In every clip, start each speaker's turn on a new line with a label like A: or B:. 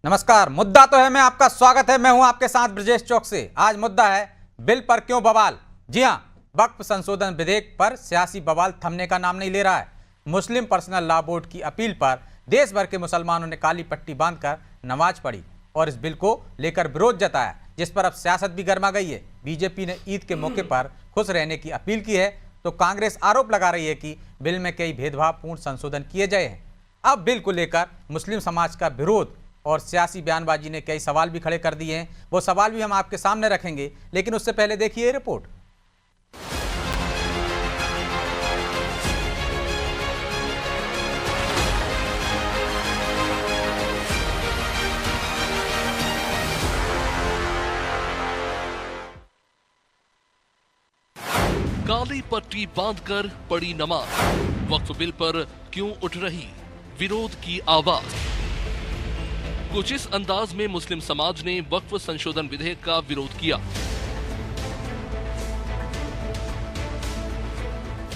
A: नमस्कार। मुद्दा तो है, मैं आपका स्वागत है। मैं हूं आपके साथ ब्रजेश चौक से। आज मुद्दा है बिल पर क्यों बवाल। जी हां, वक्फ संशोधन विधेयक पर सियासी बवाल थमने का नाम नहीं ले रहा है। मुस्लिम पर्सनल लॉ बोर्ड की अपील पर देश भर के मुसलमानों ने काली पट्टी बांधकर नमाज पढ़ी और इस बिल को लेकर विरोध जताया, जिस पर अब सियासत भी गर्मा गई है। बीजेपी ने ईद के मौके पर खुश रहने की अपील की है, तो कांग्रेस आरोप लगा रही है कि बिल में कई भेदभावपूर्ण संशोधन किए गए हैं। अब बिल को लेकर मुस्लिम समाज का विरोध और सियासी बयानबाजी ने कई सवाल भी खड़े कर दिए हैं। वो सवाल भी हम आपके सामने रखेंगे, लेकिन उससे पहले देखिए ये रिपोर्ट।
B: काली पट्टी बांधकर पड़ी नमाज, वक्फ बिल पर क्यों उठ रही विरोध की आवाज। कुछ इस अंदाज में मुस्लिम समाज ने वक्फ संशोधन विधेयक का विरोध किया।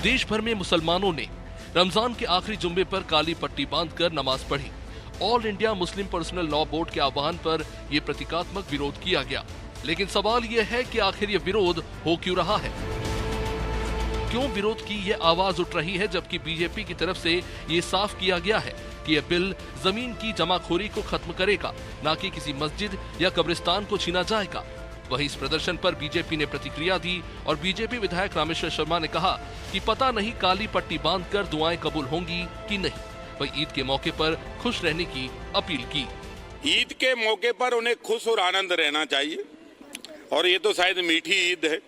B: देश भर में मुसलमानों ने रमजान के आखिरी जुम्मे पर काली पट्टी बांधकर नमाज पढ़ी। All India Muslim personal law board के आह्वान पर यह प्रतीकात्मक विरोध किया गया। लेकिन सवाल यह है कि आखिर यह विरोध हो क्यों रहा है, क्यों विरोध की ये आवाज उठ रही है, जबकि बीजेपी की तरफ से ये साफ किया गया है कि यह बिल जमीन की जमाखोरी को खत्म करेगा, न कि किसी मस्जिद या कब्रिस्तान को छीना जाएगा। वहीं इस प्रदर्शन पर बीजेपी ने प्रतिक्रिया दी और बीजेपी विधायक रामेश्वर शर्मा ने कहा कि पता नहीं काली पट्टी बांधकर दुआएं कबूल होंगी कि नहीं। वहीं ईद के मौके पर खुश रहने की अपील की।
C: ईद के मौके पर उन्हें खुश और आनंद रहना चाहिए, और ये तो शायद मीठी ईद है,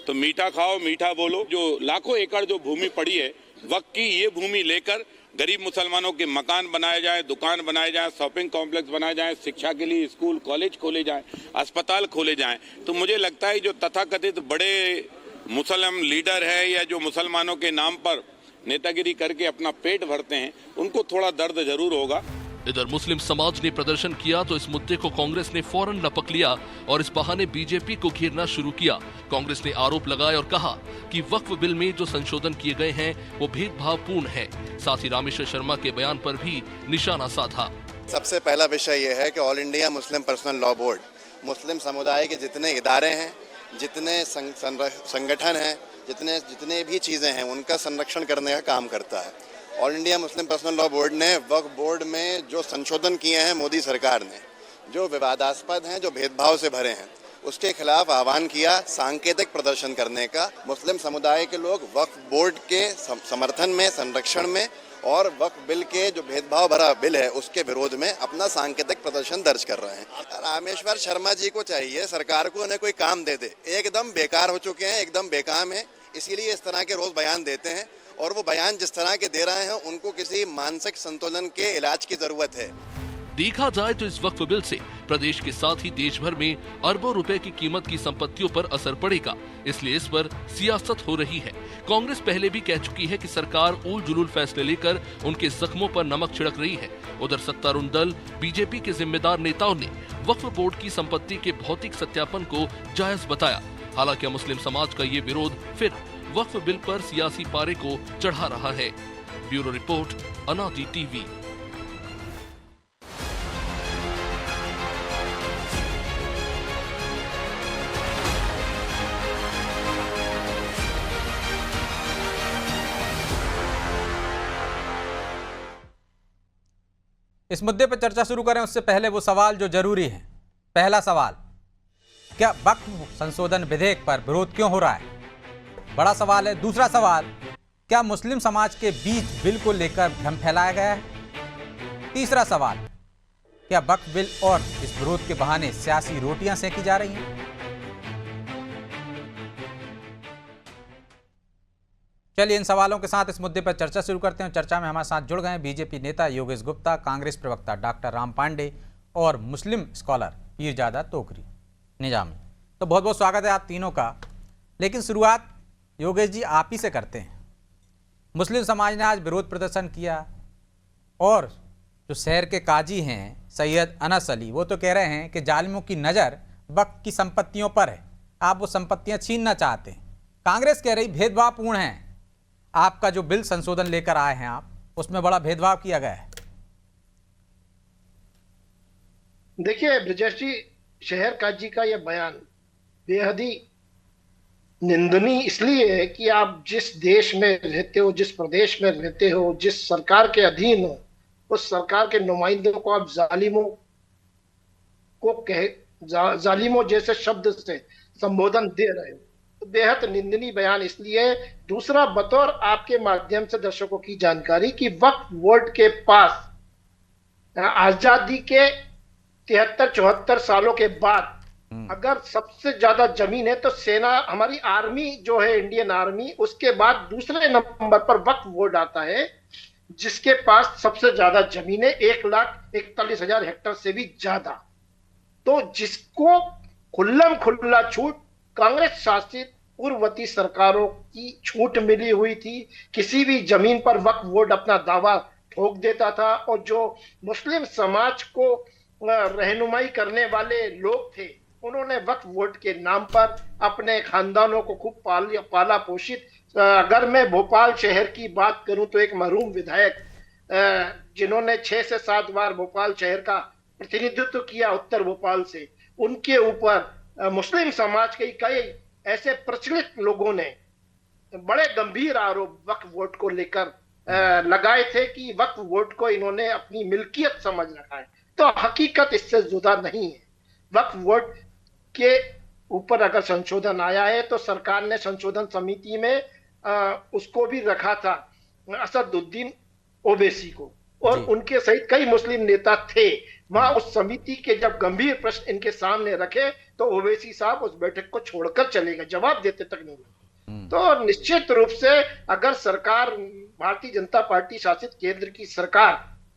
C: तो मीठा खाओ मीठा बोलो। जो लाखों एकड़ जो भूमि पड़ी है वक्त की, ये भूमि लेकर गरीब मुसलमानों के मकान बनाए जाए, दुकान बनाए जाए, शॉपिंग कॉम्प्लेक्स बनाए जाए, शिक्षा के लिए स्कूल कॉलेज खोले जाए, अस्पताल खोले जाएं। तो मुझे लगता है जो तथाकथित बड़े मुसलमान लीडर है या जो मुसलमानों के नाम पर नेतागिरी करके अपना पेट भरते हैं, उनको थोड़ा दर्द जरूर होगा।
B: इधर मुस्लिम समाज ने प्रदर्शन किया तो इस मुद्दे को कांग्रेस ने फौरन लपक लिया और इस बहाने बीजेपी को घेरना शुरू किया। कांग्रेस ने आरोप लगाए और कहा कि वक्फ बिल में जो संशोधन किए गए हैं वो भेदभावपूर्ण है। साथ ही रामेश्वर शर्मा के बयान पर भी निशाना साधा।
D: सबसे पहला विषय यह है कि all India Muslim personal law board मुस्लिम समुदाय के जितने इदारे हैं, जितने संगठन हैं, जितने भी चीज़ें हैं, उनका संरक्षण करने का काम करता है। All India Muslim personal law board ने वक्फ बोर्ड में जो संशोधन किए हैं मोदी सरकार ने, जो विवादास्पद हैं, जो भेदभाव से भरे हैं, उसके खिलाफ आह्वान किया सांकेतिक प्रदर्शन करने का। मुस्लिम समुदाय के लोग वक्फ बोर्ड के समर्थन में, संरक्षण में और वक्फ बिल के जो भेदभाव भरा बिल है उसके विरोध में अपना सांकेतिक प्रदर्शन दर्ज कर रहे हैं। रामेश्वर शर्मा जी को चाहिए सरकार को उन्हें कोई काम दे दे। एकदम बेकार हो चुके हैं, एकदम बेकाम है, इसीलिए इस तरह के रोज बयान देते हैं, और वो बयान जिस तरह के दे रहे हैं उनको किसी मानसिक संतुलन के इलाज की जरूरत है।
B: देखा जाए तो इस वक्फ बिल से प्रदेश के साथ ही देश भर में अरबों रुपए की कीमत की संपत्तियों पर असर पड़ेगा, इसलिए इस पर सियासत हो रही है। कांग्रेस पहले भी कह चुकी है कि सरकार उल जुलूल फैसले लेकर उनके जख्मों पर नमक छिड़क रही है। उधर सत्तारूढ़ दल बीजेपी के जिम्मेदार नेताओं ने वक्फ बोर्ड की संपत्ति के भौतिक सत्यापन को जायज बताया। हालांकि मुस्लिम समाज का ये विरोध फिर वक्फ बिल पर सियासी पारे को चढ़ा रहा है। ब्यूरो रिपोर्ट, अनादि टीवी।
A: इस मुद्दे पर चर्चा शुरू करें उससे पहले वो सवाल जो जरूरी है। पहला सवाल, क्या वक्फ संशोधन विधेयक पर विरोध क्यों हो रहा है? बड़ा सवाल है। दूसरा सवाल, क्या मुस्लिम समाज के बीच बिल को लेकर भ्रम फैलाया गया है? तीसरा सवाल, क्या वक्फ बिल और इस विरोध के बहाने सियासी रोटियां सेकी जा रही हैं? चलिए इन सवालों के साथ इस मुद्दे पर चर्चा शुरू करते हैं। चर्चा में हमारे साथ जुड़ गए बीजेपी नेता योगेश गुप्ता, कांग्रेस प्रवक्ता डॉक्टर राम पांडे और मुस्लिम स्कॉलर पीरजादा तोकरी निजामी। तो बहुत बहुत स्वागत है आप तीनों का। लेकिन शुरुआत योगेश जी आप ही से करते हैं। मुस्लिम समाज ने आज विरोध प्रदर्शन किया और जो शहर के काजी हैं सैयद अनस अली, वो तो कह रहे हैं कि जालिमों की नज़र वक्फ की संपत्तियों पर है, आप वो संपत्तियां छीनना चाहते हैं। कांग्रेस कह रही भेदभावपूर्ण है। आपका जो बिल संशोधन लेकर आए हैं आप, उसमें बड़ा भेदभाव किया गया है।
E: देखिए ब्रजेश जी, शहर काजी का यह बयान बेहद ही निंदनीय इसलिए है कि आप जिस देश में रहते हो, जिस प्रदेश में रहते हो, जिस सरकार के अधीन हो, उस सरकार के नुमाइंदों को आप जालिमों को जालिमों जैसे शब्द से संबोधन दे रहे हो, तो बेहद निंदनीय बयान इसलिए है। दूसरा, बतौर आपके माध्यम से दर्शकों की जानकारी कि वक्फ बोर्ड के पास आजादी के 73-74 सालों के बाद अगर सबसे ज्यादा जमीन है तो सेना, हमारी आर्मी जो है, इंडियन आर्मी, उसके बाद दूसरे नंबर पर वक्फ बोर्ड आता है, जिसके पास सबसे ज्यादा जमीन है, 1,41,000 हेक्टेयर से भी ज्यादा। तो जिसको खुल्लम खुल्ला छूट कांग्रेस शासित पूर्ववर्ती सरकारों की छूट मिली हुई थी, किसी भी जमीन पर वक्फ बोर्ड अपना दावा ठोक देता था। और जो मुस्लिम समाज को रहनुमाई करने वाले लोग थे, उन्होंने वक्फ बोर्ड के नाम पर अपने खानदानों को खूब पाला पोषित। अगर मैं भोपाल शहर की बात करूं तो एक मरहूम विधायक जिन्होंने 6 से 7 बार भोपाल शहर का प्रतिनिधित्व किया उत्तर भोपाल से, उनके ऊपर मुस्लिम समाज के कई ऐसे प्रचलित लोगों ने बड़े गंभीर आरोप वक्फ बोर्ड को लेकर लगाए थे कि वक्फ बोर्ड को इन्होंने अपनी मिल्कियत समझ रखा है। तो हकीकत इससे जुदा नहीं है। वक्फ बोर्ड के ऊपर अगर संशोधन आया है तो सरकार ने संशोधन समिति में उसको भी रखा था, असदुद्दीन ओवैसी को, और उनके सहित कई मुस्लिम नेता थे वहां। उस समिति के जब गंभीर प्रश्न इनके सामने रखे तो ओवैसी साहब उस बैठक को छोड़कर चले गए, जवाब देते तक नहीं। तो निश्चित रूप से अगर सरकार, भारतीय जनता पार्टी शासित केंद्र की सरकार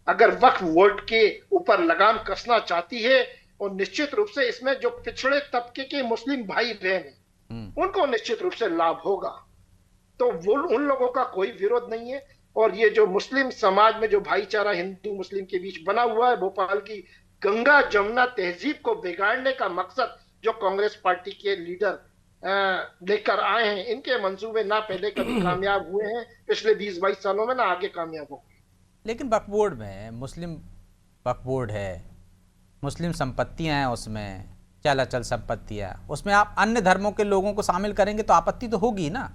E: अगर वक्फ बोर्ड के ऊपर लगाम कसना चाहती है, और निश्चित रूप से इसमें जो पिछड़े तबके के मुस्लिम भाई बहन हैं, उनको निश्चित रूप से लाभ होगा। तो वो, उन लोगों का कोई विरोध नहीं है। और ये जो मुस्लिम समाज में जो भाईचारा हिंदू मुस्लिम के बीच बना हुआ है, भोपाल की गंगा जमुना तहजीब को बिगाड़ने का मकसद जो कांग्रेस पार्टी के लीडर लेकर आए हैं, इनके मंसूबे ना पहले कभी कामयाब हुए हैं पिछले 20-22 सालों में, ना आगे कामयाब होंगे।
A: लेकिन वक्फ बोर्ड में मुस्लिम वक्फ बोर्ड है, मुस्लिम संपत्तियां हैं, उसमें चल अचल संपत्तियां, उसमें आप अन्य धर्मों के लोगों को शामिल करेंगे तो आपत्ति तो होगी ना?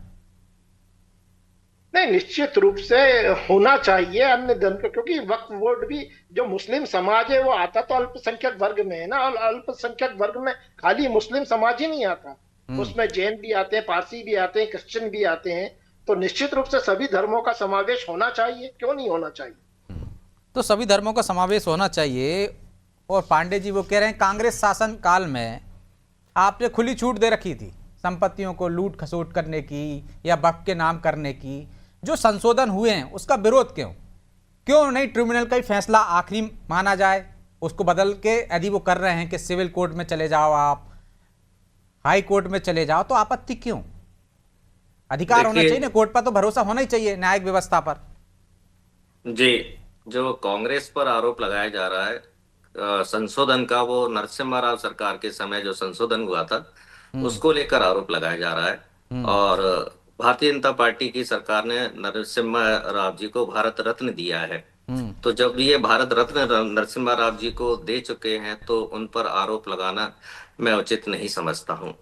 E: नहीं, निश्चित रूप से होना चाहिए अन्य धर्म का, क्योंकि वक्फ बोर्ड भी जो मुस्लिम समाज है वो आता तो अल्पसंख्यक वर्ग में है ना। और अल्पसंख्यक वर्ग में खाली मुस्लिम समाज ही नहीं आता, उसमें जैन भी आते हैं, पारसी भी आते हैं, क्रिश्चियन भी आते हैं। तो निश्चित रूप से सभी धर्मों का समावेश होना चाहिए, क्यों नहीं होना चाहिए।
A: तो सभी धर्मों का समावेश होना चाहिए। और पांडे जी वो कह रहे हैं कांग्रेस शासन काल में आपने खुली छूट दे रखी थी संपत्तियों को लूट खसोट करने की या वक्फ के नाम करने की। जो संशोधन हुए हैं उसका विरोध क्यों नहीं ट्रिब्यूनल का ही फैसला आखिरी माना जाए, उसको बदल के यदि वो कर रहे हैं कि सिविल कोर्ट में चले जाओ, आप हाई कोर्ट में चले जाओ, तो आपत्ति क्यों? अधिकार होना चाहिए ना, कोर्ट पर तो भरोसा होना ही चाहिए, न्यायिक व्यवस्था पर।
F: जी, जो कांग्रेस पर आरोप लगाया जा रहा है संशोधन का, वो नरसिम्हा राव सरकार के समय जो संशोधन हुआ था उसको लेकर आरोप लगाया जा रहा है। और भारतीय जनता पार्टी की सरकार ने नरसिम्हा राव जी को भारत रत्न दिया है। तो जब ये भारत रत्न नरसिम्हा राव जी को दे चुके हैं तो उन पर आरोप लगाना मैं उचित नहीं समझता हूँ।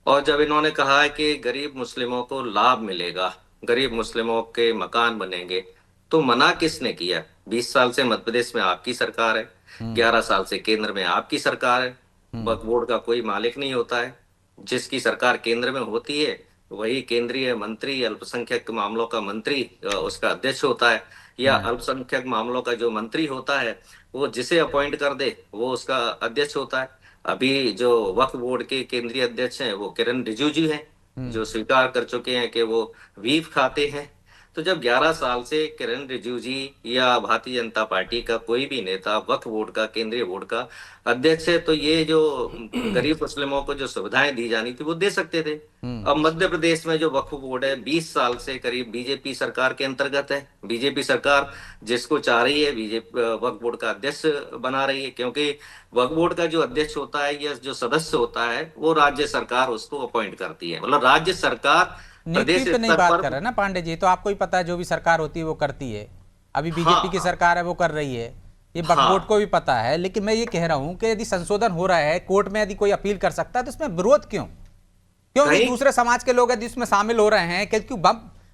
F: और जब इन्होंने कहा है कि गरीब मुस्लिमों को लाभ मिलेगा, गरीब मुस्लिमों के मकान बनेंगे, तो मना किसने किया? 20 साल से मध्य प्रदेश में आपकी सरकार है, 11 साल से केंद्र में आपकी सरकार है। वक्फ बोर्ड का कोई मालिक नहीं होता है। जिसकी सरकार केंद्र में होती है वही केंद्रीय मंत्री, अल्पसंख्यक मामलों का मंत्री उसका अध्यक्ष होता है, या अल्पसंख्यक मामलों का जो मंत्री होता है वो जिसे अपॉइंट कर दे वो उसका अध्यक्ष होता है। अभी जो वक्फ बोर्ड के केंद्रीय अध्यक्ष हैं वो किरण रिजिजू हैं, जो स्वीकार कर चुके हैं कि वो बीफ खाते हैं। तो जब 11 साल से किरण रिजिजू जी या भारतीय जनता पार्टी का कोई भी नेता वक्फ बोर्ड का, केंद्रीय बोर्ड का अध्यक्ष है, तो ये जो गरीब मुस्लिमों को जो सुविधाएं दी जानी थी वो दे सकते थे। अब मध्य प्रदेश में जो वक्फ बोर्ड है 20 साल से करीब बीजेपी सरकार के अंतर्गत है। बीजेपी सरकार जिसको चाह रही है बीजेपी वक्फ बोर्ड का अध्यक्ष बना रही है, क्योंकि वक्फ बोर्ड का जो अध्यक्ष होता है या जो सदस्य होता है वो राज्य सरकार उसको अपॉइंट करती है। मतलब राज्य सरकार
A: नियुक्ति पे नहीं बात कर रहे ना पांडे जी, तो आपको ही पता है जो भी सरकार होती है वो करती है। अभी बीजेपी की सरकार है वो कर रही है, ये वक्फ बोर्ड को भी पता है, लेकिन मैं ये कह रहा हूं कि यदि संशोधन हो रहा है, कोर्ट में यदि कोई अपील कर सकता है, तो इसमें विरोध क्यों? क्यों नहीं दूसरे समाज के लोग यदि इसमें शामिल हो रहे हैं? क्योंकि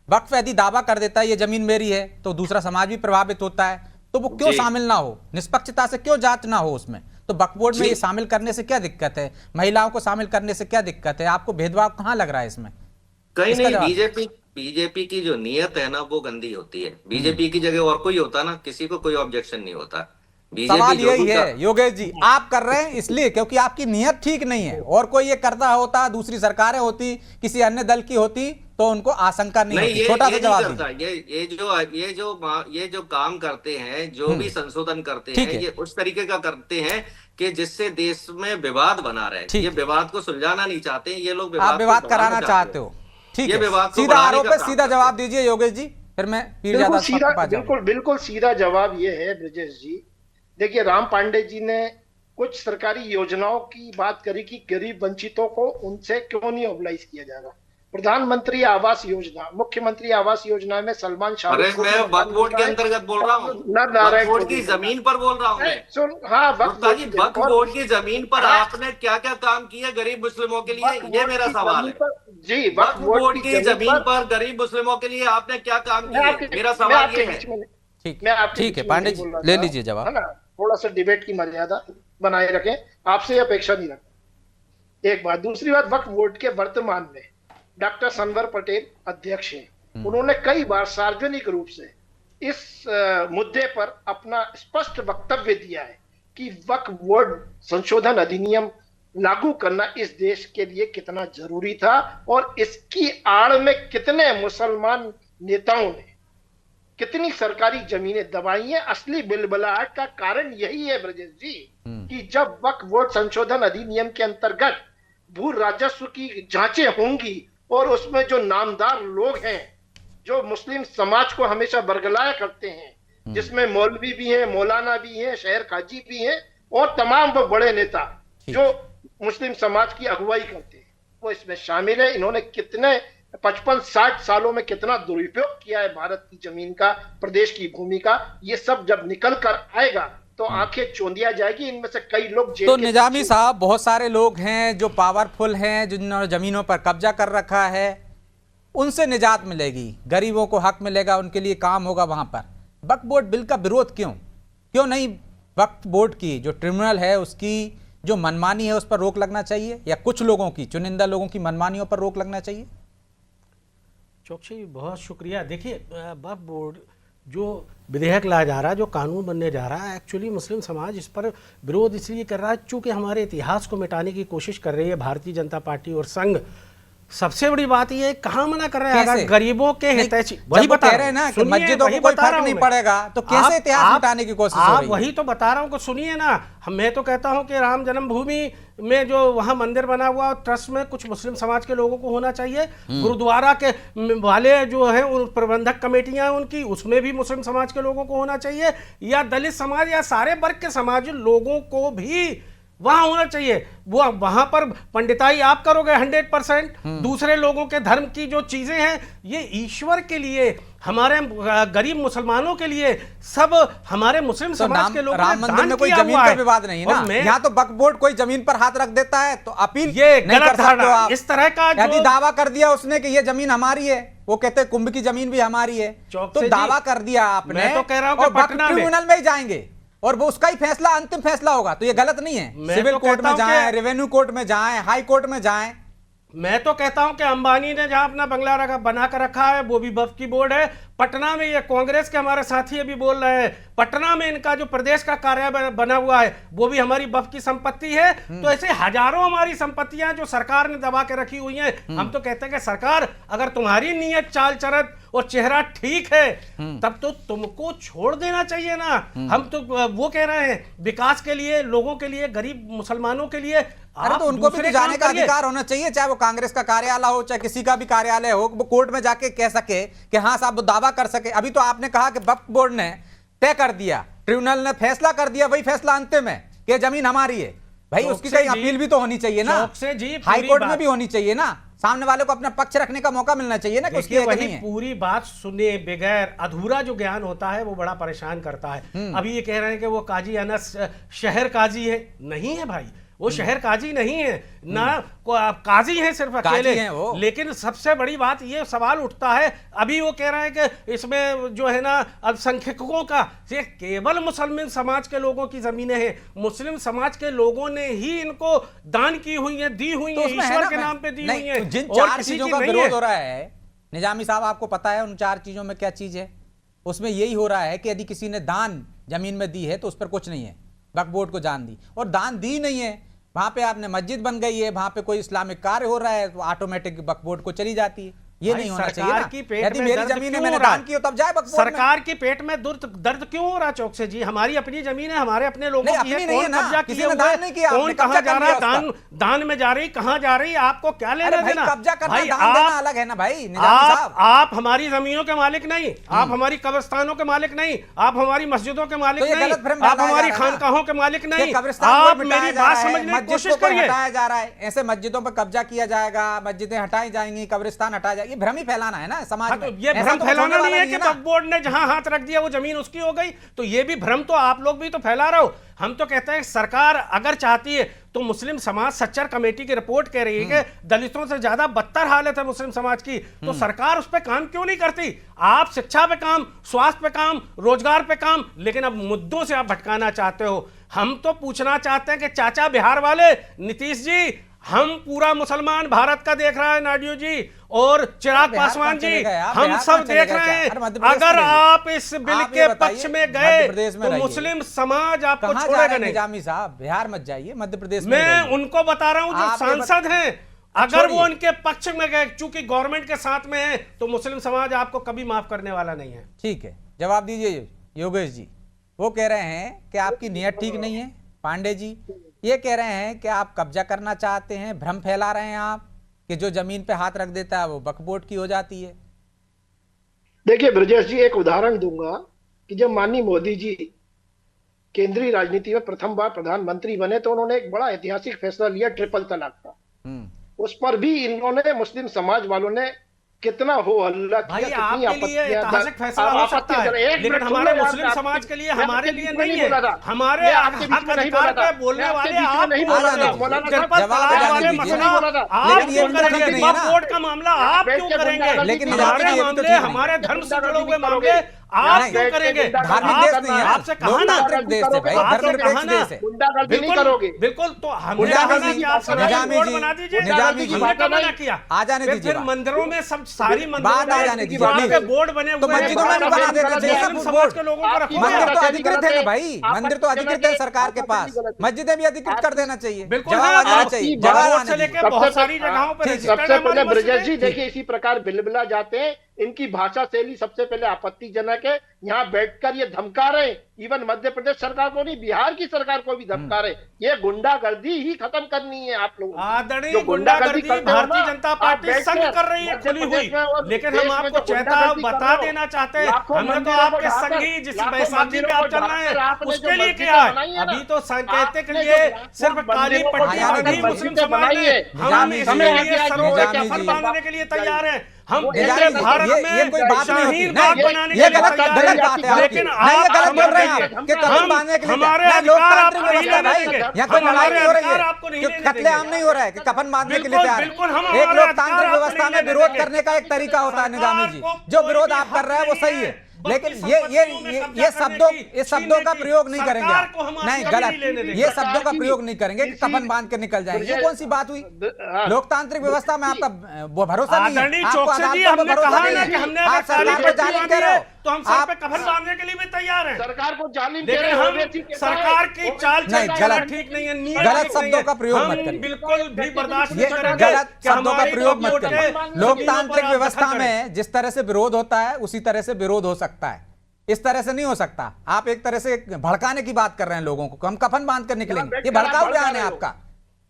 A: वक्फ यदि दावा कर देता है ये जमीन मेरी है, तो दूसरा समाज भी प्रभावित होता है, तो वो क्यों शामिल ना हो? निष्पक्षता से क्यों जांच ना हो उसमें? तो वक्फ बोर्ड में ये शामिल करने से क्या दिक्कत है? महिलाओं को शामिल करने से क्या दिक्कत है? आपको भेदभाव कहाँ लग रहा है इसमें?
F: कहीं नहीं, बीजेपी की जो नीयत है ना वो गंदी होती है। बीजेपी की जगह और कोई होता ना, किसी को कोई ऑब्जेक्शन नहीं होता।
A: सवाल यही है योगेश जी, आप कर रहे हैं इसलिए क्योंकि आपकी नीयत ठीक नहीं है, और कोई ये करता होता, दूसरी सरकारें होती, किसी अन्य दल की होती, तो उनको आशंका नहीं होती। छोटा सा जवाब दीजिए।
F: ये जो काम करते हैं, जो भी संशोधन करते हैं, ये उस तरीके का करते हैं कि जिससे देश में विवाद बना रहे। ये विवाद को सुलझाना नहीं चाहते, ये लोग
A: विवाद कराना चाहते हो। ठीक है, सीधा आरोप है, सीधा जवाब दीजिए योगेश जी, फिर मैं पीर
E: जादा बिल्कुल सीधा जवाब ये है ब्रजेश जी। देखिए, राम पांडे जी ने कुछ सरकारी योजनाओं की बात करी कि गरीब वंचितों को उनसे क्यों नहीं मोबिलाइज किया जा रहा। प्रधानमंत्री आवास योजना, मुख्यमंत्री आवास योजना में सलमान शाहरुख,
F: मैं वक्फ बोर्ड के अंतर्गत बोल रहा हूँ, वक्फ बोर्ड की जमीन पर बोल रहा हूँ मैं।
E: हाँ,
F: वक्फ बोर्ड की जमीन पर आपने क्या क्या काम किए गरीब मुस्लिमों के लिए, ये मेरा सवाल है
E: जी।
F: वक्फ बोर्ड की जमीन पर गरीब मुस्लिमों के लिए आपने क्या काम किए, मेरा सवाल ये है।
A: ठीक है पांडे जी, ले लीजिए जवाब।
E: है ना, थोड़ा सा डिबेट की मर्यादा बनाए रखें, आपसे अपेक्षा नहीं रखता। एक बात। दूसरी बात, वक्फ बोर्ड के वर्तमान में डॉक्टर सनवर पटेल अध्यक्ष हैं। उन्होंने कई बार सार्वजनिक रूप से इस मुद्दे पर अपना स्पष्ट वक्तव्य दिया है कि वक्फ बोर्ड संशोधन अधिनियम लागू करना इस देश के लिए कितना जरूरी था, और इसकी आड़ में कितने मुसलमान नेताओं ने कितनी सरकारी जमीनें दबाई हैं। असली बिलबलाहट का कारण यही है ब्रजेश जी, कि जब वक्फ बोर्ड संशोधन अधिनियम के अंतर्गत भू राजस्व की जांचें होंगी, और उसमें जो नामदार लोग हैं, जो मुस्लिम समाज को हमेशा बरगलाया करते हैं, जिसमें मौलवी भी हैं, मौलाना भी हैं, शहर काजी भी हैं, और तमाम वो बड़े नेता जो मुस्लिम समाज की अगुवाई करते हैं, वो इसमें शामिल है। इन्होंने कितने 55-60 सालों में कितना दुरुपयोग किया है भारत की जमीन का, प्रदेश की भूमि का, ये सब जब निकल कर आएगा तो आंखें चौंधिया जाएगी। इनमें से कई लोग
A: तो निजामी साहब, बहुत सारे लोग हैं जो पावरफुल हैं, जिन्होंने जमीनों पर कब्जा कर रखा है, उनसे निजात मिलेगी, गरीबों को हक मिलेगा, उनके लिए काम होगा वहां पर। वक्फ बोर्ड बिल का विरोध क्यों नहीं? वक्फ बोर्ड की जो ट्रिब्यूनल है उसकी जो मनमानी है उस पर रोक लगना चाहिए, या कुछ लोगों की, चुनिंदा लोगों की मनमानियों पर रोक लगना चाहिए?
G: चौकसी, बहुत शुक्रिया। देखिए, वक्फ बोर्ड जो विधेयक लाया जा रहा है, जो कानून बनने जा रहा है, एक्चुअली मुस्लिम समाज इस पर विरोध इसलिए कर रहा है चूंकि हमारे इतिहास को मिटाने की कोशिश कर रही है भारतीय जनता पार्टी और संघ। सबसे बड़ी बात ये, कहाँ मना कर रहे हैं? अगर गरीबों के हितैषी, वही बता रहे हैं ना कि मस्जिदों को कोई फर्क नहीं पड़ेगा, तो कैसे इतिहास मिटाने की कोशिश हो रही है? वही तो बता रहा हूँ कि सुनिए ना, मैं तो कहता हूँ कि राम जन्मभूमि में जो वहाँ मंदिर बना हुआ ट्रस्ट में कुछ मुस्लिम समाज के लोगों को होना चाहिए। गुरुद्वारा के वाले जो है प्रबंधक कमेटियां उनकी, उसमें भी मुस्लिम समाज के लोगों को होना चाहिए, या दलित समाज या सारे वर्ग के समाज लोगों को भी वहां होना चाहिए। वो वहां पर पंडिताई आप करोगे 100%, दूसरे लोगों के धर्म की जो चीजें हैं, ये ईश्वर के लिए, हमारे गरीब मुसलमानों के लिए, सब हमारे मुस्लिम समाज के लोगों
A: राम मंदिर में कोई जमीन का विवाद नहीं है ना। यहाँ तो वक्फ बोर्ड कोई जमीन पर हाथ रख देता है तो अपील
G: ये
A: नहीं कर सकते हो आप।
G: इस तरह का
A: यदि दावा कर दिया उसने कि ये जमीन हमारी है, वो कहते हैं कुंभ की जमीन भी हमारी है, तो दावा कर दिया आपने,
G: मैं तो कह रहा हूं कि
A: ट्रिब्यूनल में ही जाएंगे और वो उसका ही फैसला अंतिम फैसला होगा, तो ये गलत नहीं है। सिविल कोर्ट में जाएं, रेवेन्यू कोर्ट में जाएं, हाई कोर्ट में जाएं।
G: मैं तो कहता हूं कि अंबानी ने जहां अपना बंगला बना कर रखा है वो भी वक्फ की बोर्ड है। पटना में, ये कांग्रेस के हमारे साथी अभी बोल रहे हैं, पटना में इनका जो प्रदेश का कार्यालय बना हुआ है वो भी हमारी वक्फ की संपत्ति है। तो ऐसे हजारों हमारी संपत्तियां जो सरकार ने दबा के रखी हुई हैं, हम तो कहते हैं कि सरकार, अगर तुम्हारी नीयत, चाल चरत और चेहरा ठीक है तब तो तुमको छोड़ देना चाहिए ना। हम तो वो कह रहे हैं विकास के लिए, लोगों के लिए, गरीब मुसलमानों के लिए।
A: अरे तो उनको भी जाने का अधिकार होना चाहिए, चाहे वो कांग्रेस का कार्यालय हो, चाहे किसी का भी कार्यालय हो, वो कोर्ट में जाके कह सके कि हाँ साहब, वो दावा कर सके। अभी तो आपने कहा कि वक्फ बोर्ड ने तय कर दिया, ट्रिब्यूनल ने फैसला कर दिया, वही फैसला अंतिम है कि जमीन हमारी है। भाई उसकी कहीं अपील भी तो होनी चाहिए ना, हाई कोर्ट में भी होनी चाहिए ना। सामने वाले को अपना पक्ष रखने का मौका मिलना चाहिए ना कि उसकी
G: देखिए
A: है कि नहीं
G: वही
A: है।
G: पूरी बात सुने बगैर अधूरा जो ज्ञान होता है वो बड़ा परेशान करता है। अभी ये कह रहे हैं कि वो काजी अनस शहर काजी है, नहीं है भाई, वो शहर काजी नहीं है ना, काजी हैं सिर्फ अकेले
A: हैं वो।
G: लेकिन सबसे बड़ी बात ये सवाल उठता है, अभी वो कह रहे हैं कि इसमें जो है ना अल्पसंख्यकों का, ये केवल मुसलमान समाज के लोगों की जमीनें हैं, मुस्लिम समाज के लोगों ने ही इनको दान की हुई है, दी हुई
A: तो
G: है,
A: उसमें है
G: ईश्वर
A: ना,
G: के नाम पे दी
A: नहीं,
G: हुई है,
A: तो जिन
G: और
A: चार
G: किसी
A: चीजों
G: की
A: का
G: नहीं
A: विरोध
G: है।
A: हो रहा है निजामी साहब, आपको पता है उन चार चीजों में क्या चीज है? उसमें यही हो रहा है कि यदि किसी ने दान जमीन में दी है तो उस पर कुछ नहीं है, वक्फ बोर्ड को जान दी, और दान दी नहीं है, वहां पे आपने मस्जिद बन गई है, वहां पे कोई इस्लामिक कार्य हो रहा है तो ऑटोमेटिक वक्फ बोर्ड को चली जाती है। ये
G: भाई
A: नहीं होना चाहिए
G: सरकार
A: ना।
G: की पेट
A: यदि
G: में
A: मेरी
G: दर्द
A: जमीन है,
G: क्यों
A: मैंने
G: हो रहा
A: दान
G: है?
A: की हो तब जाए वक्फ बोर्ड में।
G: सरकार की पेट में दर्द क्यों हो रहा है चौकसे जी? हमारी अपनी जमीन है, हमारे अपने लोगों
A: नहीं,
G: की है,
A: अपनी नहीं है
G: कौन
A: ना,
G: कब्जा
A: किसी
G: किए
A: ने
G: हुए
A: दान नहीं किया,
G: कौन
A: आपने
G: कहाँ
A: कब्जा
G: जा
A: कर
G: रहा है,
A: लिया
G: दान में जा रही, कहाँ जा रही, आपको क्या लेना
A: अरे भाई,
G: देना?
A: कब्जा करना
G: भाई
A: दान देना अलग है ना भाई निजामी साहब।
G: आप हमारी जमीनों के मालिक नहीं, आप हमारी कब्रिस्तानों के मालिक नहीं, आप हमारी मस्जिदों के मालिक
A: तो ये
G: नहीं,
A: गलत भ्रम
G: आप
A: डाला
G: हमारी
A: जा रहा है ना।
G: खानकाहों के मालिक नहीं।
A: कि कब्रिस्तान
G: आप
A: कोई मिटाया
G: मेरी
A: जा
G: बात
A: रहा है,
G: समझने की
A: मस्जिद
G: कोशिश
A: को कोई
G: करिए।
A: हटाया जा रहा है, ऐसे मस्जिदों पर कब्जा किया जाएगा, मस्जिदें हटाई जाएंगी, कब्रिस्तान हटाया जाएगा, ये भ्रम ही फैलाना है ना समाज
G: हाँ,
A: में।
G: तो ये
A: ऐसा
G: भ्रम
A: तो कुछ होने
G: फैलाना नहीं
A: वाला
G: है कि
A: ना।
G: वक्फ बोर्ड ने जहां हाथ रख दिया वो जमीन उसकी हो गई, तो ये भी भ्रम तो आप लोग भी तो फैला रहे हो। हम तो कहते हैं सरकार अगर चाहती है तो मुस्लिम समाज सच्चर कमेटी की रिपोर्ट कह रही है कि दलितों से ज्यादा बदतर हालत है मुस्लिम समाज की, तो सरकार उस पर काम क्यों नहीं करती? आप शिक्षा पे काम, स्वास्थ्य पे काम, रोजगार पे काम, लेकिन अब मुद्दों से आप भटकाना चाहते हो। हम तो पूछना चाहते हैं कि चाचा बिहार वाले नीतीश जी, हम पूरा मुसलमान भारत का देख रहा है नायडू जी और चिराग
A: बिहार
G: पासवान
A: कहाँ
G: जी,
A: चले गए आप?
G: हम
A: बिहार
G: सब
A: कहाँ चले
G: देख
A: गए
G: रहे
A: क्या?
G: हैं।
A: अरे मध्य प्रदेश
G: अगर
A: में रहिए।
G: आप इस बिल
A: आप
G: के
A: ये
G: पक्ष
A: बताइए,
G: में
A: मध्य
G: गए
A: प्रदेश में
G: तो
A: रहिए।
G: मुस्लिम समाज आपको
A: कहाँ जा
G: छोड़ेगा
A: रहे हैं
G: नहीं।
A: निजामी साहब? बिहार मत जाइए, मध्य प्रदेश में
G: मैं
A: रहिए।
G: उनको बता रहा हूं जो
A: आप ये
G: सांसद हैं, अगर
A: छोड़िए।
G: वो उनके पक्ष में गए, चूंकि गवर्नमेंट के साथ में है, तो मुस्लिम समाज आपको कभी माफ करने वाला नहीं है।
A: ठीक है, जवाब दीजिए योगेश जी। वो कह रहे हैं कि आपकी नीयत ठीक नहीं है। पांडे जी ये कह रहे हैं कि आप कब्जा करना चाहते हैं, भ्रम फैला रहे हैं आप कि जो जमीन पे हाथ रख देता है वो वक्फ बोर्ड की हो जाती है।
E: देखिए ब्रजेश जी, एक उदाहरण दूंगा कि जब माननीय मोदी जी केंद्रीय राजनीति में प्रथम बार प्रधानमंत्री बने तो उन्होंने एक बड़ा ऐतिहासिक फैसला लिया ट्रिपल तलाक का। उस पर भी इन्होंने मुस्लिम समाज वालों ने कितना हो हल्ला
G: भाई
E: किया,
G: आपके
E: कितनी
G: लिए
E: आपत्तियां
G: ऐतिहासिक फैसला हो सकता है, लेकिन हमारे मुस्लिम समाज के लिए, हमारे लिए नहीं है। हमारे हक अधिकार पे बोलने वाले आप
E: नहीं
G: बोल
E: बोला
G: रहे
E: था,
G: हो।
E: मौलाना
G: ट्रिपल
E: साहब,
A: जवाब
G: तलाक
A: जाने
G: वाले
A: दीजिए।
G: मसला आप
A: लेकिन ये
G: क्यों
A: उनका
G: करेंगे?
A: नहीं है ना।
G: वक्फ बोर्ड का मामला आप क्यों करेंगे?
A: लेकिन
G: हमारे
A: ये भी तो
G: मामले,
A: ठीक नहीं।
G: हमारे धर्म से जुड़े हुए मामले आप
A: नहीं,
G: क्यों करेंगे?
A: धार्मिक
G: आप-
A: देश नहीं है,
G: आपसे कहा ना,
A: लोकतांत्रिक देश है भाई,
G: आपसे
A: धर्मनिरपेक्ष
G: कहा ना,
A: देश है।
E: गुंडागर्दी नहीं करोगे।
G: बिल्कुल, तो हमने
A: निजामी
G: कहा ना
A: जी,
G: कि आप सरकारी
A: निजामी
G: बोर्ड
A: जी,
G: बना दीजिए।
A: निजामी जी,
G: हमने कब मना किया?
A: आ जाने
G: फिर
A: दीजिए बात।
G: मंदिरों में सब सारी
A: बात आ जाने दीजिए,
G: वहाँ पे
A: प्लीज।
G: बोर्ड बने
A: तो
G: हुए हैं।
A: मस्जिदों में भी बना देना चाहिए
G: मुस्लिम
A: वक्फ
G: समाज
A: बोर्ड।
G: के लोगों को रखो।
A: मंदिर तो
E: आप
A: अधिकृत है ना भाई,
E: आप
A: मंदिर तो अधिकृत है सरकार के
E: आप
A: पास,
E: गलत है।
A: मस्जिदें भी अधिकृत कर देना चाहिए।
G: बिल्कुल
A: जवाब
G: है,
A: आ जाना
G: आप
A: चाहिए,
E: की
A: जवाब
G: बोर्ड
A: आने
G: से
A: दीजिए।
G: लेके बहुत सारी जगहों पर
A: ठीक है।
G: रजिस्टर्ड
E: सबसे
G: है
E: पहले
G: हमारी
E: ब्रजेश जी
G: मस्जिदें।
E: देखिए, इसी प्रकार बिलबिला जाते हैं, इनकी भाषा शैली सबसे पहले आपत्तिजनक है। यहाँ बैठकर ये धमका रहे, इवन मध्य प्रदेश सरकार को नहीं, बिहार की सरकार को भी धमका रहे। ये गुंडागर्दी ही खत्म करनी है आप लोगों को।
G: आदरणीय
E: जो
G: गुंडागर्दी
E: करते हो
G: भारतीय
E: ना,
G: जनता
E: आप
G: पार्टी
E: बैठ
G: संग
E: कर
G: कर रही है,
E: मध्य
G: खुली हुई,
E: प्रदेश में और
G: लेकिन
E: देश
G: हम
E: में
G: आपको
E: जो
G: चेता
E: गुंडागर्दी कर
G: बता
E: रहे हो,
G: देना चाहते हैं,
E: लाखों
G: हमने तो
E: मंदिरों को
G: आपके
E: ढाकर,
G: संगी जिस
E: लाखों
G: बैसाखी पे
E: मंदिरों
G: आप
E: को
G: चलना है
E: ढाकर आपने
G: उसके
E: जो
G: लिए
E: मस्जिदें
G: क्या है?
E: बनाई है ना,
G: अभी तो सांकेतिक के
E: आपने
G: लिए
E: जो
G: सिर्फ काली
E: मंदिरों को
G: पट्टी
A: ढाकर
G: बांधी
A: जो
G: मुस्लिम
E: मस्जिदें
G: समाज
E: बनाई
G: ने,
E: है,
G: हम
A: निजामी
G: इसके
A: जी,
G: लिए सरों के
A: निजामी
G: कफन
A: जी,
G: बांधने के लिए तैयार हैं। हम
E: वो
G: पूरे
A: निजामी जी,
G: भारत
A: ये
G: में
A: कोई बात नहीं होती।
G: शाहीन बाग
A: नहीं,
G: बनाने के
A: ये
G: लिए
A: गलत
G: तैयार
A: गलत
G: हैं।
A: बात है आपकी।
G: लेकिन
A: नहीं, ये गलत बोल रहे हैं आप कि कफन
G: हम-
A: बांधने के लिए
G: हमारे
A: नहीं,
G: अधिकार
A: लोकतांत्रिक
G: आपको नहीं
A: व्यवस्था
G: लेने
A: भाई,
G: देंगे।
A: यहाँ कोई लड़ाई
G: हमारे
A: नहीं हो रही
G: अधिकार
A: है,
G: आपको नहीं
A: कि
G: लेने
A: कत्लेआम
G: देंगे।
A: नहीं हो रहा है कि कफन बांधने के लिए तैयार है।
G: बिल्कुल, हम
A: एक
G: हमारे
A: लोकतांत्रिक
G: अधिकार
A: व्यवस्था
G: आपको
A: में
G: नहीं
A: विरोध
G: लेने
A: करने का एक तरीका होता है निजामी जी,
G: सरकार को
A: जो
G: कोई
A: विरोध
G: भी
A: आप कर रहे हैं वो
G: हक
A: सही
G: नहीं
A: है,
G: है।
A: लेकिन
G: बाकी
A: ये
G: संपत्तियों में कब्जा
A: ये
G: करने
A: शब्दों
G: की,
A: इस शब्दों का
G: छीनने की,
A: प्रयोग नहीं करेंगे
G: सरकार
A: आप।
G: को हम
A: नहीं,
G: कभी
A: गलत,
G: नहीं लेने देंगे।
A: ये शब्दों का
E: सरकार
A: प्रयोग
E: की
A: नहीं करेंगे कि
E: इसी-
A: कफन बांध के निकल जाएंगे। ये कौन सी बात हुई?
E: हाँ।
A: लोकतांत्रिक व्यवस्था में आपका वो भरोसा नहीं
G: आदरणीय
A: है, आपको
G: चौकसी जी,
A: अदालतों पर
G: हमने
A: भरोसा
G: कहा
A: नहीं
G: ना
A: है।
G: कि हमने
A: आप
G: अगर
A: सरकार
G: काली
A: पर
G: पट्टी
A: जालिम
G: बांधी
A: कह रहे
G: है
A: हो,
G: तो हम सर
A: आप
G: पे कफन बांधने के लिए भी तैयार हैं।
E: सरकार को जालिम कह
G: लेकिन
E: रहे हो,
G: हम
E: ओवैसी कहता है,
G: सरकार की चाल
A: नहीं,
G: चलना
A: गलत-
G: ठीक नहीं है, नीयत
A: गलत
G: ठीक नहीं
A: शब्दों
G: है।
A: का प्रयोग
G: हम
A: मत करिए।
G: बिल्कुल भी बर्दाश्त
A: ये
G: नहीं करेंगे
A: गलत
G: कि
A: शब्दों का
G: हमारी
A: प्रयोग मत
G: वोट के
A: करिए।
G: जमीनों
A: लोकतांत्रिक
G: पर आप
A: व्यवस्था
G: दखल करें।
A: में जिस तरह से विरोध होता है उसी तरह से विरोध हो सकता है, इस तरह से नहीं हो सकता। आप एक तरह से भड़काने की बात कर रहे हैं लोगों को, हम कफन बांध कर निकलेंगे, ये भड़काऊ बयान है आपका।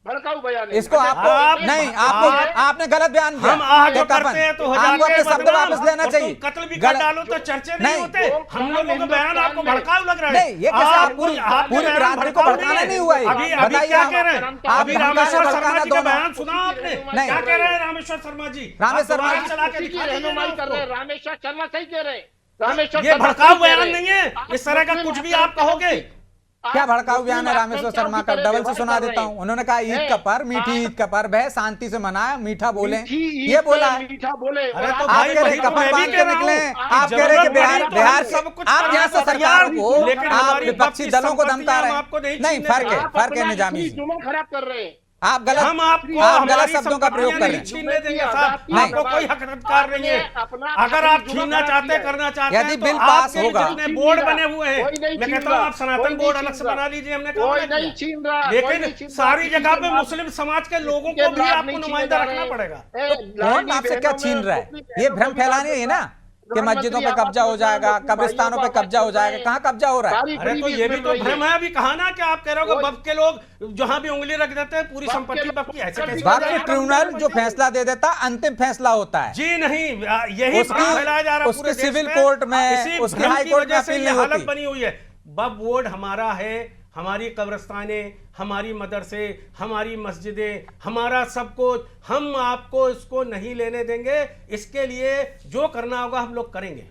E: भड़काऊ बयान है।
A: इसको आपको नहीं, आपको आपने गलत बयान दिया।
G: हम आह जो
A: टेकापन,
G: करते हैं तो
A: आपको अपने शब्द
G: बदनाम,
A: वापस लेना
G: और
A: चाहिए।
G: तुम कत्ल भी कर डालो तो चर्चे नहीं होते। हम लोगों का बयान आपको भड़काऊ लग रहा है।
A: नहीं, ये कैसे आप पूरी बिरादरी को भड़काना नहीं हुआ है।
G: अभी
A: बताइए
G: क्या
A: आप-
G: कह रहे हैं?
A: आप
G: अभी
A: भड़काना
G: रामेश्वर शर्मा
A: भड़काना
G: जी का
A: दोनों।
G: बयान सुना आपने?
A: नहीं।
G: क्या कह रहे हैं रामेश्वर शर्मा जी?
A: रामेश्वर
G: आप
A: शर्मा
G: दोबारा चला के
E: किसी की
G: दिखा दीजिए ना
E: रहनुमाई कर रहे हैं।
G: उसको।
E: रामेश्वर शर्मा सही कह रहे हैं। रामेश्वर
G: ये
E: शर्मा
G: भड़काऊ
E: सही कह
G: बयान
E: रहे
G: नहीं
E: हैं।
G: है। इस तरह का कुछ भी आप कहोगे।
A: क्या भड़काऊ बयान है रामेश्वर शर्मा का? डबल से सुना देता हूं। उन्होंने कहा ईद का पर्व, मीठी ईद का पर्व है, शांति से मनाया, मीठा बोले, ये बोला है।
E: मीठा बोले।
G: अरे तो
A: आप
G: भाई
A: कह रहे
G: वही तो
A: कफन
G: मैं भी
A: बांध
G: कह
A: के
G: रहा
A: निकले,
G: हूं।
A: आप कह रहे कि बिहार
G: जरूरत
A: बिहार
G: पड़ी
A: से
G: तो सब कुछ
A: आप यहाँ से
G: करने को
A: सरकार
G: तैयार,
A: को
G: लेकिन
A: आप
G: हमारी
A: विपक्षी
G: बाकी
A: दलों को धमका
G: संपत्तियां
A: रहे
G: हम आपको
A: हैं।
G: नहीं
A: नहीं,
G: छीनने
A: फर्क है,
G: देंगे।
A: फर्क है निजामी से।
E: जुमा खराब कर रहे हैं।
A: आप गलत
G: हम आपको
A: आप गलत
G: हमारी
A: शब्दों का प्रयोग कर रहे
G: नहीं
A: हैं।
G: छीनने देंगे साहब।
A: नहीं।
G: आपको कोई हक अधिकार नहीं है।
E: अपना
G: अगर आप छीनना चाहते हैं, करना चाहते
A: यदि
G: हैं,
A: बिल
G: तो
A: पास
G: आपके
A: होगा।
G: जितने बोर्ड बने हुए हैं,
E: कोई नहीं
G: मैं
E: छीन
G: कहता हूँ
E: रहा।
G: आप सनातन
E: कोई
G: बोर्ड
E: नहीं
G: अलग से
E: छीन
G: बना
E: रहा।
G: लीजिए। हमने
E: कोई
G: कहा
E: नहीं छीन रहा। कोई नहीं
G: लेकिन
E: छीन रहा।
G: सारी
E: किसी
G: जगह
E: के
G: पे
E: बाप-
G: मुस्लिम समाज के लोगों
E: किसी
G: को
E: के
G: भी
E: बाप
G: आपको
E: नहीं
G: नुमाइंदा
E: छीने जा
G: रखना
E: रहे।
G: पड़ेगा।
E: ए,
A: कौन
E: लाडली
A: आपसे क्या
E: बहनों
A: छीन
E: में
A: रहा है?
E: मुस्लिम
A: ये
E: बहनों
A: भ्रम
E: को भी
A: फैलाने है ना कि मस्जिदों पे कब्जा हो जाएगा, कब्रिस्तानों पे कब्जा हो जाएगा। कहाँ कब्जा हो रहा है?
E: सारी
G: अरे तो
E: गरीबी
G: ये भी
E: मिल
G: तो
E: रही है।
G: भ्रम है। अभी कहा ना कि आप कह रहे हो कि
E: कोई-
G: बब के लोग जहां भी उंगली रख देते हैं पूरी संपत्ति बब की, ऐसे कैसे हो
A: वक्फ
G: जाएगा?
A: ट्रिब्यूनल जो फैसला दे देता अंतिम फैसला होता है।
G: जी नहीं, यही
A: उसकी-
G: भ्रम फैलाया जा रहा है
A: उसकी
G: पूरे देश
A: सिविल
G: में।
A: कोर्ट में,
G: इसी
A: उसकी
G: भ्रम
A: हाई
G: की
A: कोर्ट में
G: वजह से
A: अपील
G: ये
A: नहीं
G: हालत
A: होती।
G: बनी हुई है। वक्फ बोर्ड हमारा है, हमारी कब्रिस्तानें, हमारी मदरसे, हमारी मस्जिदें, हमारा सब कुछ। हम आपको इसको नहीं लेने देंगे। इसके लिए जो करना होगा हम लोग करेंगे।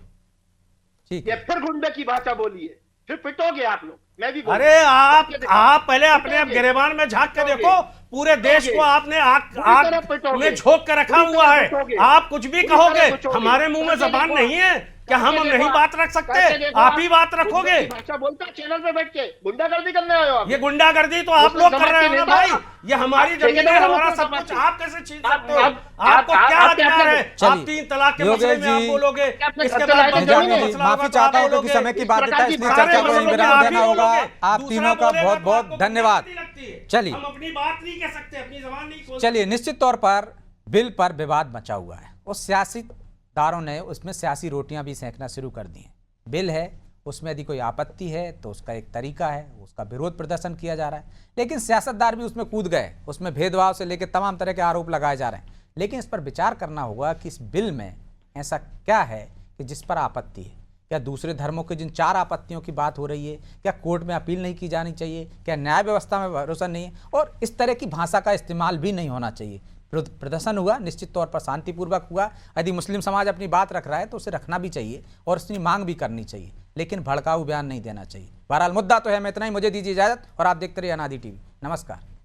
A: ठीक
E: ये
A: है।
E: फिर गुंडे की भाषा बोली है। फिर पिटोगे आप लोग। मैं भी बोलूं।
G: अरे आप
E: दिखाओ।
G: पहले अपने आप गिरेबान में झांक के देखो। पूरे देश को आपने आग
E: तरह पिटोगे।
G: में झोंक के रखा
E: पूरी
G: हुआ
E: तरह
G: है।
E: पिटोगे।
G: आप कुछ भी
E: पूरी तरह
G: कहोगे,
E: पिटोगे।
G: हमारे मुंह में
E: करके
G: जबान
E: देखो।
G: नहीं है क्या? हम
E: करके
G: नहीं
E: देखो।
G: बात रख सकते?
E: करके देखो।
G: आप ही बात रखोगे।
E: गुंडे की भाषा बोलता है चैनल पे बैठ के। गुंडागर्दी करने आए हो आप।
G: ये गुंडागर्दी तो आप लोग कर रहे हो ना भाई। ये हमारी जमीन है, हमारा सब कुछ। आप कैसे छीन सकते हो? आपको क्या अधिकार है? आप 3 तलाक के मसले में आप बोलोगे, इसके बाद
A: निजामी
G: जमीन
A: जी,
G: मसला
A: माफी
G: होगा तो
A: चाहता
G: आप
A: हूं क्योंकि
G: बोलोगे।
A: समय की बाध्यता है,
E: प्रकार की
A: इसलिए
E: सारे
A: चर्चा को यहीं
E: मसलों में
A: विराम
G: आप
A: देना
G: ही
A: होगा।
G: बोलोगे।
A: आप
G: दूसरा
A: तीनों का
G: बोलेगा
A: बहुत
G: तो
A: बहुत
G: आपको
A: धन्यवाद।
G: बात नहीं लगती है।
A: चलिए।
G: हम अपनी बात नहीं कह सकते, अपनी जबान नहीं खोल
A: चलिए, निश्चित तौर पर बिल पर विवाद मचा हुआ है और सियासीदारों ने उसमें सियासी रोटियां भी सेंकना शुरू कर दी हैं। बिल है, उसमें यदि कोई आपत्ति है तो उसका एक तरीका है, उसका विरोध प्रदर्शन किया जा रहा है। लेकिन सियासतदार भी उसमें कूद गए, उसमें भेदभाव से लेकर तमाम तरह के आरोप लगाए जा रहे हैं। लेकिन इस पर विचार करना होगा कि इस बिल में ऐसा क्या है कि जिस पर आपत्ति है। क्या दूसरे धर्मों के जिन 4 आपत्तियों की बात हो रही है, क्या कोर्ट में अपील नहीं की जानी चाहिए? क्या न्याय व्यवस्था में भरोसा नहीं है? और इस तरह की भाषा का इस्तेमाल भी नहीं होना चाहिए। प्रदर्शन हुआ, निश्चित तौर पर शांतिपूर्वक हुआ। यदि मुस्लिम समाज अपनी बात रख रहा है तो उसे रखना भी चाहिए और उसकी मांग भी करनी चाहिए, लेकिन भड़काऊ बयान नहीं देना चाहिए। बहरहाल मुद्दा तो है। मैं इतना ही, मुझे दीजिए इजाजत और आप देखते रहिए अनादि टीवी। नमस्कार।